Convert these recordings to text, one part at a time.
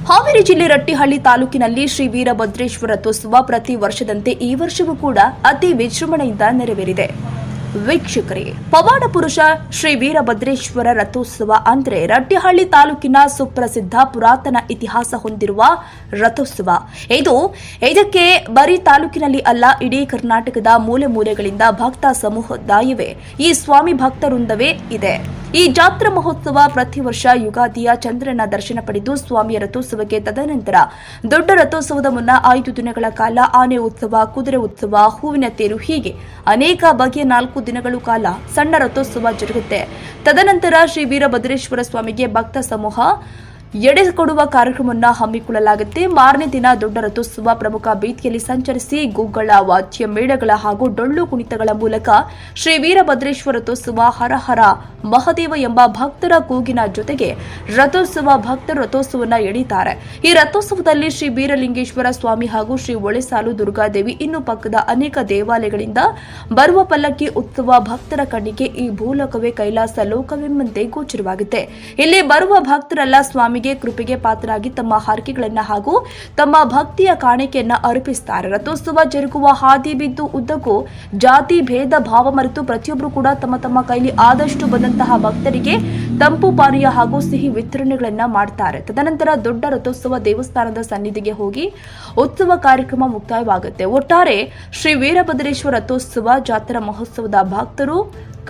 ಹಾವೇರಿ ಜಿಲ್ಲೆ ರಟ್ಟಿಹಳ್ಳಿ ತಾಲೂಕಿನಲ್ಲಿ ಶ್ರೀ ವೀರಭದ್ರೇಶ್ವರ ರಥೋತ್ಸವ ಪ್ರತಿ ವರ್ಷದಂತೆ ಈ ವರ್ಷವೂ ಕೂಡ ಅತಿ ವಿಜೃಂಭಣೆಯಿಂದ ನೆರವೇರಿದೆ. ವೀಕ್ಷಕರೇ, ಪವಾಡ ಪುರುಷ ಶ್ರೀ ವೀರಭದ್ರೇಶ್ವರ ರಥೋತ್ಸವ ಅಂದ್ರೆ ರಟ್ಟಿಹಳ್ಳಿ ತಾಲೂಕಿನ ಸುಪ್ರಸಿದ್ಧ ಪುರಾತನ ಇತಿಹಾಸ ಹೊಂದಿರುವ ರಥೋತ್ಸವ. ಇದಕ್ಕೆ ಬರೀ ತಾಲೂಕಿನಲ್ಲಿ ಅಲ್ಲ, ಇಡೀ ಕರ್ನಾಟಕದ ಮೂಲೆ ಮೂಲೆಗಳಿಂದ ಭಕ್ತ ಸಮುದಾಯವೇ ಈ ಸ್ವಾಮಿ ಭಕ್ತವೃಂದವೇ ಇದೆ. ಈ ಜಾತ್ರಾ ಮಹೋತ್ಸವ ಪ್ರತಿ ವರ್ಷ ಯುಗಾದಿಯ ಚಂದ್ರನ ದರ್ಶನ ಪಡೆದು ಸ್ವಾಮಿಯ ರಥೋತ್ಸವಕ್ಕೆ ತದನಂತರ ದೊಡ್ಡ ರಥೋತ್ಸವದ ಮುನ್ನ 5 ದಿನಗಳ ಕಾಲ ಆನೆ ಉತ್ಸವ, ಕುದುರೆ ಉತ್ಸವ, ಹೂವಿನ ತೇರು ಹೀಗೆ ಅನೇಕ ಬಗೆಯ 4 ದಿನಗಳ ಕಾಲ ಸಣ್ಣ ರಥೋತ್ಸವ ಜರುಗುತ್ತೆ. ತದನಂತರ ಶ್ರೀ ವೀರಭದ್ರೇಶ್ವರ ಸ್ವಾಮಿಗೆ ಭಕ್ತ ಸಮೂಹ ಎಡೆ ಕೊಡುವ ಕಾರ್ಯಕ್ರಮವನ್ನು ಹಮ್ಮಿಕೊಳ್ಳಲಾಗುತ್ತೆ. ಮಾರನೇ ದಿನ ದೊಡ್ಡ ರಥೋತ್ಸವ ಪ್ರಮುಖ ಬೀದಿಯಲ್ಲಿ ಸಂಚರಿಸಿ ಗುಗ್ಗಳ, ವಾದ್ಯ ಮೇಳಗಳ ಹಾಗೂ ಡೊಳ್ಳು ಕುಣಿತಗಳ ಮೂಲಕ ಶ್ರೀ ವೀರಭದ್ರೇಶ್ವರ ರಥೋತ್ಸವ ಹರ ಹರ ಮಹದೇವ ಎಂಬ ಭಕ್ತರ ಕೂಗಿನ ಜೊತೆಗೆ ಭಕ್ತರು ರಥೋತ್ಸವವನ್ನು ಎಳೆಯುತ್ತಾರೆ. ಈ ರಥೋತ್ಸವದಲ್ಲಿ ಶ್ರೀ ಬೀರಲಿಂಗೇಶ್ವರ ಸ್ವಾಮಿ ಹಾಗೂ ಶ್ರೀ ಒಳೆಸಾಲು ದುರ್ಗಾದೇವಿ ಇನ್ನು ಪಕ್ಕದ ಅನೇಕ ದೇವಾಲಯಗಳಿಂದ ಬರುವ ಪಲ್ಲಕ್ಕಿ ಉತ್ಸವ ಭಕ್ತರ ಕಣ್ಣಿಗೆ ಈ ಭೂಲೋಕವೇ ಕೈಲಾಸ ಲೋಕವೆಂಬಂತೆ ಗೋಚರವಾಗುತ್ತೆ. ಇಲ್ಲಿ ಬರುವ ಭಕ್ತರೆಲ್ಲ ಸ್ವಾಮಿ ಕೃಪೆಗೆ ಪಾತ್ರರಾಗಿ ತಮ್ಮ ಹರಕೆಗಳನ್ನ ಹಾಗೂ ತಮ್ಮ ಭಕ್ತಿಯ ಕಾಣಿಕೆಯನ್ನ ಅರ್ಪಿಸುತ್ತಾರೆ. ರಥೋತ್ಸವ ಜರುಗುವ ಹಾದಿ ಬಿದ್ದು ಉದ್ದಕ್ಕೂ ಜಾತಿ ಭೇದ ಭಾವ ಮರೆತು ಪ್ರತಿಯೊಬ್ಬರು ಕೂಡ ತಮ್ಮ ತಮ್ಮ ಕೈಲಿ ಆದಷ್ಟು ಬಂದಂತಹ ಭಕ್ತರಿಗೆ ತಂಪು ಪಾನೀಯ ಹಾಗೂ ಸಿಹಿ ವಿತರಣೆಗಳನ್ನ ಮಾಡ್ತಾರೆ. ತದನಂತರ ದೊಡ್ಡ ರಥೋತ್ಸವ ದೇವಸ್ಥಾನದ ಸನ್ನಿಧಿಗೆ ಹೋಗಿ ಉತ್ಸವ ಕಾರ್ಯಕ್ರಮ ಮುಕ್ತಾಯವಾಗುತ್ತೆ. ಒಟ್ಟಾರೆ ಶ್ರೀ ವೀರಭದ್ರೇಶ್ವರ ರಥೋತ್ಸವ ಜಾತ್ರಾ ಮಹೋತ್ಸವದ ಭಕ್ತರು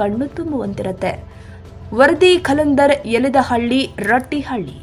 ಕಣ್ಣು ತುಂಬುವಂತಿರುತ್ತೆ. ವರದಿ ಖಲಂದರ್, ಯಲೆದಹಳ್ಳಿ, ರಟ್ಟಿಹಳ್ಳಿ.